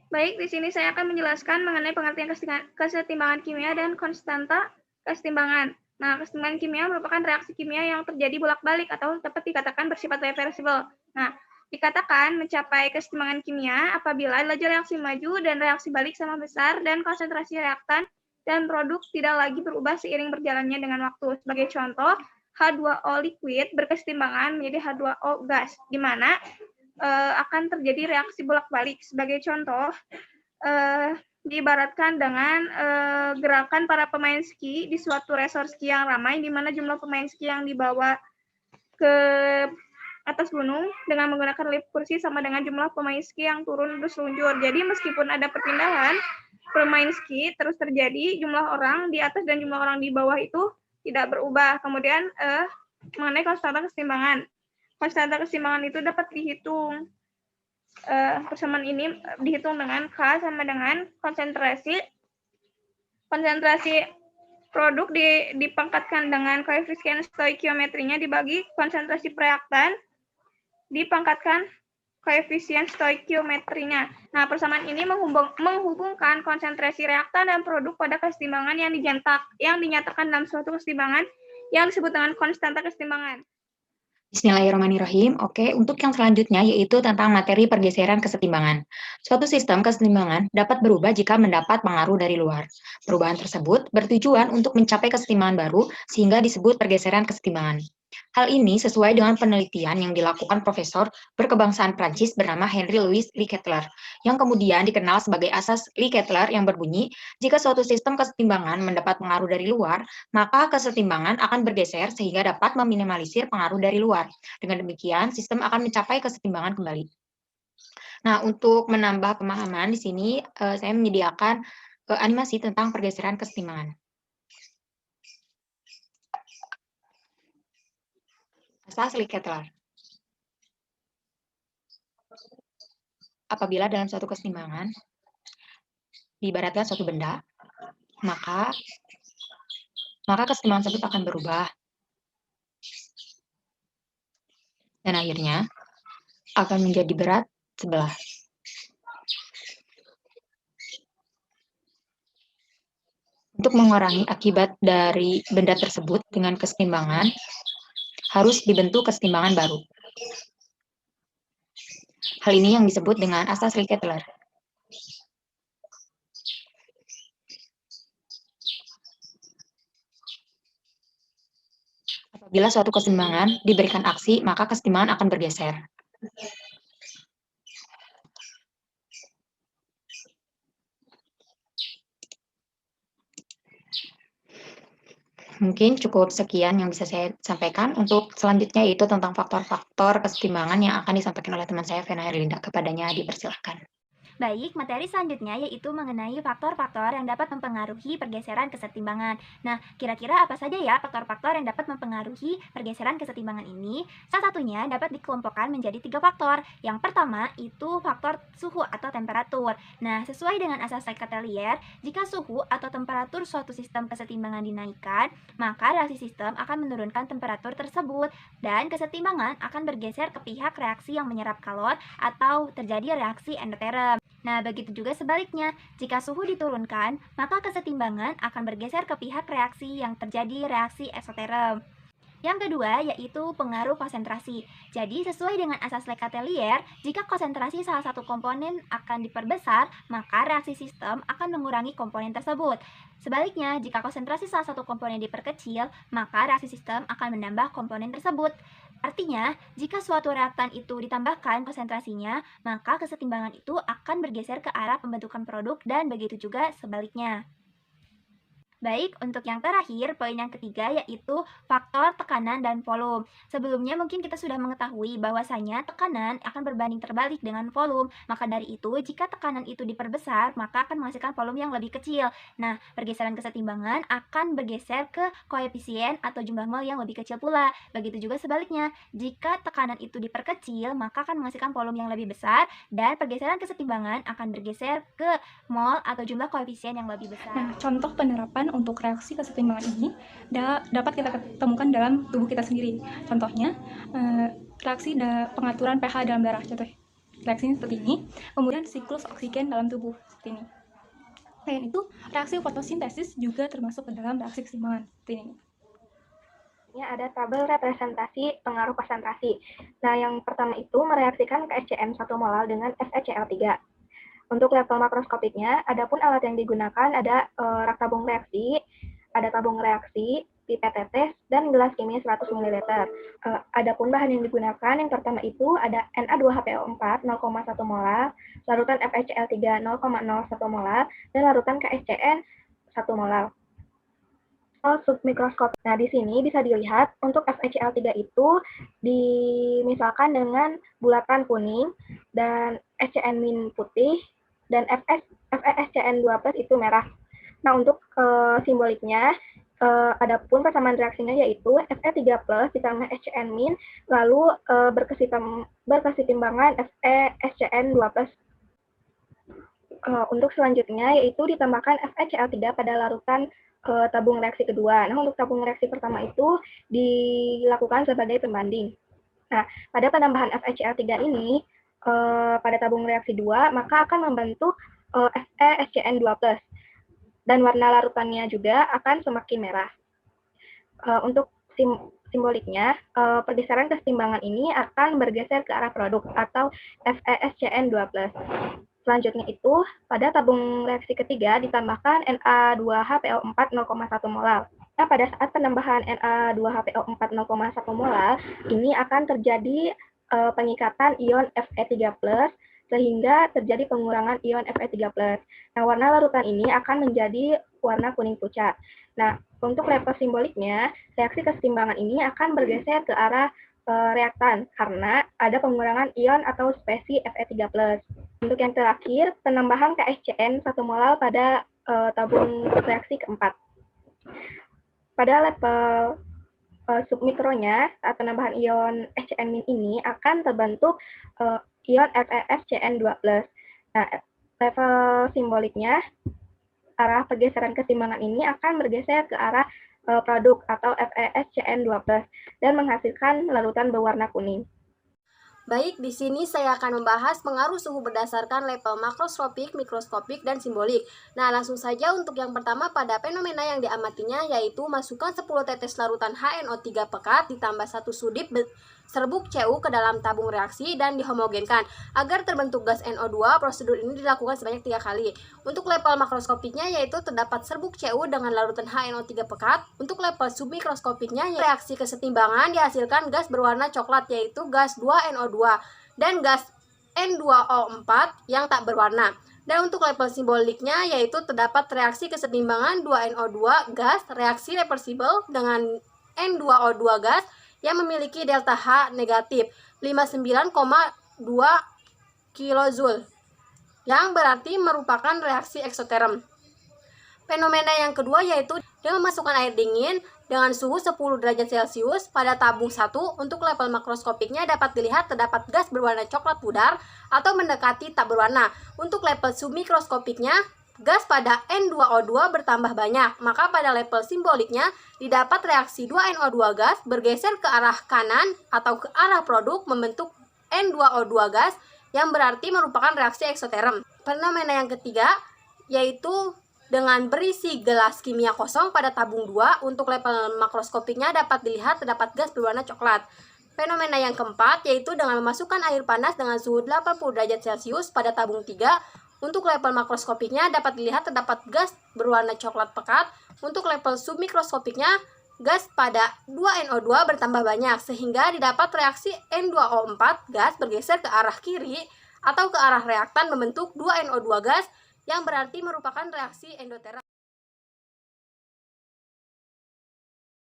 Baik, di sini saya akan menjelaskan mengenai pengertian kesetimbangan kimia dan konstanta kesetimbangan. Nah, kesetimbangan kimia merupakan reaksi kimia yang terjadi bolak-balik atau dapat dikatakan bersifat reversible. Nah, dikatakan mencapai kesetimbangan kimia apabila laju reaksi maju dan reaksi balik sama besar dan konsentrasi reaktan dan produk tidak lagi berubah seiring berjalannya dengan waktu. Sebagai contoh, H2O liquid berkesetimbangan menjadi H2O gas, di mana akan terjadi reaksi bolak-balik. Sebagai contoh, diibaratkan dengan gerakan para pemain ski di suatu resort ski yang ramai, di mana jumlah pemain ski yang dibawa ke atas gunung dengan menggunakan lift kursi sama dengan jumlah pemain ski yang turun terus luncur. Jadi meskipun ada perpindahan pemain ski terus terjadi, jumlah orang di atas dan jumlah orang di bawah itu tidak berubah. Kemudian mengenai konstanta kesetimbangan. Konstanta kesetimbangan itu dapat dihitung. Persamaan ini dihitung dengan K sama dengan konsentrasi produk dipangkatkan dengan koefisien stoikiometrinya dibagi konsentrasi reaktan dipangkatkan koefisien stoikiometrinya. Nah, persamaan ini menghubungkan konsentrasi reaktan dan produk pada kesetimbangan yang dinyatakan dalam suatu kesetimbangan yang disebut dengan konstanta kesetimbangan. Bismillahirrahmanirrahim. Oke, untuk yang selanjutnya yaitu tentang materi pergeseran kesetimbangan. Suatu sistem kesetimbangan dapat berubah jika mendapat pengaruh dari luar. Perubahan tersebut bertujuan untuk mencapai kesetimbangan baru sehingga disebut pergeseran kesetimbangan. Hal ini sesuai dengan penelitian yang dilakukan profesor berkebangsaan Prancis bernama Henri Louis Leclerc, yang kemudian dikenal sebagai asas Leclerc yang berbunyi, jika suatu sistem kesetimbangan mendapat pengaruh dari luar, maka kesetimbangan akan bergeser sehingga dapat meminimalisir pengaruh dari luar. Dengan demikian, sistem akan mencapai kesetimbangan kembali. Nah, untuk menambah pemahaman di sini, saya menyediakan animasi tentang pergeseran kesetimbangan. Asas Leclerc. Apabila dalam suatu kesetimbangan diibaratkan suatu benda, maka kesetimbangan tersebut akan berubah. Dan akhirnya akan menjadi berat sebelah. Untuk mengurangi akibat dari benda tersebut dengan kesetimbangan, harus dibentuk kesetimbangan baru. Hal ini yang disebut dengan asas Leclerc. Apabila suatu kesetimbangan diberikan aksi, maka kesetimbangan akan bergeser. Mungkin cukup sekian yang bisa saya sampaikan. Untuk selanjutnya yaitu tentang faktor-faktor kesetimbangan yang akan disampaikan oleh teman saya, Vena Herlinda. Kepadanya dipersilakan. Baik, materi selanjutnya yaitu mengenai faktor-faktor yang dapat mempengaruhi pergeseran kesetimbangan. Nah, kira-kira apa saja ya faktor-faktor yang dapat mempengaruhi pergeseran kesetimbangan ini? Salah satunya dapat dikelompokkan menjadi 3 faktor. Yang pertama itu faktor suhu atau temperatur. Nah, sesuai dengan asas Leclerc, jika suhu atau temperatur suatu sistem kesetimbangan dinaikkan, maka reaksi sistem akan menurunkan temperatur tersebut dan kesetimbangan akan bergeser ke pihak reaksi yang menyerap kalor atau terjadi reaksi endoterm. Nah, begitu juga sebaliknya, jika suhu diturunkan, maka kesetimbangan akan bergeser ke pihak reaksi yang terjadi reaksi eksoterm. Yang kedua yaitu pengaruh konsentrasi. Jadi sesuai dengan asas Leclerc, jika konsentrasi salah satu komponen akan diperbesar, maka reaksi sistem akan mengurangi komponen tersebut. Sebaliknya, jika konsentrasi salah satu komponen diperkecil, maka reaksi sistem akan menambah komponen tersebut. Artinya, jika suatu reaktan itu ditambahkan konsentrasinya, maka kesetimbangan itu akan bergeser ke arah pembentukan produk dan begitu juga sebaliknya. Baik, untuk yang terakhir, poin yang ketiga yaitu faktor tekanan dan volume. Sebelumnya mungkin kita sudah mengetahui bahwasanya tekanan akan berbanding terbalik dengan volume. Maka dari itu, jika tekanan itu diperbesar, maka akan menghasilkan volume yang lebih kecil. Nah, pergeseran kesetimbangan akan bergeser ke koefisien atau jumlah mol yang lebih kecil pula. Begitu juga sebaliknya, jika tekanan itu diperkecil, maka akan menghasilkan volume yang lebih besar dan pergeseran kesetimbangan akan bergeser ke mol atau jumlah koefisien yang lebih besar. Nah, contoh penerapan untuk reaksi kesetimbangan ini dapat kita temukan dalam tubuh kita sendiri. Contohnya, reaksi pengaturan pH dalam darah. Contoh reaksinya seperti ini. Kemudian siklus oksigen dalam tubuh seperti ini. Selain itu, reaksi fotosintesis juga termasuk ke dalam reaksi keseimbangan seperti ini. Ini ada tabel representasi pengaruh konsentrasi. Nah, yang pertama itu mereaksikan KSCN 1 mol dengan FeCl3. Untuk level makroskopiknya, adapun alat yang digunakan ada rak tabung reaksi, ada tabung reaksi, pipet tetes, dan gelas kimia 100 ml. Adapun bahan yang digunakan, yang pertama itu ada Na2HPO4 0,1 molar, larutan FeCl3 0,01 molar, dan larutan KSCN 1 molar. Submikroskop. Nah, di sini bisa dilihat untuk FeCl3 itu dimisalkan dengan bulatan kuning dan SCN- putih dan FeSCN2+ itu merah. Nah, untuk simboliknya, adapun persamaan reaksinya yaitu Fe3+ ditambah SCN- lalu berkesetimbangan FeSCN2+. Untuk selanjutnya yaitu ditambahkan FeCl3 pada larutan tabung reaksi kedua. Nah, untuk tabung reaksi pertama itu dilakukan sebagai pembanding. Nah, pada penambahan FeCl3 ini pada tabung reaksi 2, maka akan membentuk FeSCN2+. Dan warna larutannya juga akan semakin merah. Untuk simboliknya, pergeseran kesetimbangan ini akan bergeser ke arah produk atau FeSCN2+. Selanjutnya itu, pada tabung reaksi ketiga ditambahkan Na2HPO4 0,1 molar. Nah, pada saat penambahan Na2HPO4 0,1 molar, ini akan terjadi pengikatan ion Fe3+, sehingga terjadi pengurangan ion Fe3+. Nah, warna larutan ini akan menjadi warna kuning pucat. Nah, untuk level simboliknya, reaksi kesetimbangan ini akan bergeser ke arah reaktan karena ada pengurangan ion atau spesi Fe3+. Untuk yang terakhir, penambahan KSCN 1 mol pada tabung reaksi keempat. Pada level submikronya, saat penambahan ion SCN- ini akan terbentuk ion FeSCN2+. Nah, level simboliknya, arah pergeseran keseimbangan ini akan bergeser ke arah produk atau FeSCN2+ dan menghasilkan larutan berwarna kuning. Baik, di sini saya akan membahas pengaruh suhu berdasarkan level makroskopik, mikroskopik, dan simbolik. Nah, langsung saja untuk yang pertama pada fenomena yang diamatinya, yaitu masukkan 10 tetes larutan HNO3 pekat ditambah 1 sudip serbuk Cu ke dalam tabung reaksi dan dihomogenkan. Agar terbentuk gas NO2, prosedur ini dilakukan sebanyak 3 kali. Untuk level makroskopiknya, yaitu terdapat serbuk Cu dengan larutan HNO3 pekat. Untuk level submikroskopiknya, reaksi kesetimbangan dihasilkan gas berwarna coklat, yaitu gas 2NO2 dan gas N2O4 yang tak berwarna. Dan untuk level simboliknya, yaitu terdapat reaksi kesetimbangan 2NO2 gas reaksi reversibel dengan N2O2 gas yang memiliki delta H negatif 59,2 kJ, yang berarti merupakan reaksi eksoterm. Fenomena yang kedua yaitu dengan memasukkan air dingin dengan suhu 10 derajat Celcius pada tabung 1. Untuk level makroskopiknya dapat dilihat terdapat gas berwarna coklat pudar atau mendekati tak berwarna. Untuk level submikroskopiknya, gas pada N2O2 bertambah banyak, maka pada level simboliknya didapat reaksi 2NO2 gas bergeser ke arah kanan atau ke arah produk membentuk N2O2 gas yang berarti merupakan reaksi eksoterm. Fenomena yang ketiga yaitu dengan berisi gelas kimia kosong pada tabung 2. Untuk level makroskopiknya dapat dilihat terdapat gas berwarna coklat. Fenomena yang keempat yaitu dengan memasukkan air panas dengan suhu 80 derajat Celcius pada tabung 3. Untuk level makroskopiknya dapat dilihat terdapat gas berwarna coklat pekat. Untuk level submikroskopiknya, gas pada 2NO2 bertambah banyak sehingga didapat reaksi N2O4 gas bergeser ke arah kiri atau ke arah reaktan membentuk 2NO2 gas yang berarti merupakan reaksi endoterm.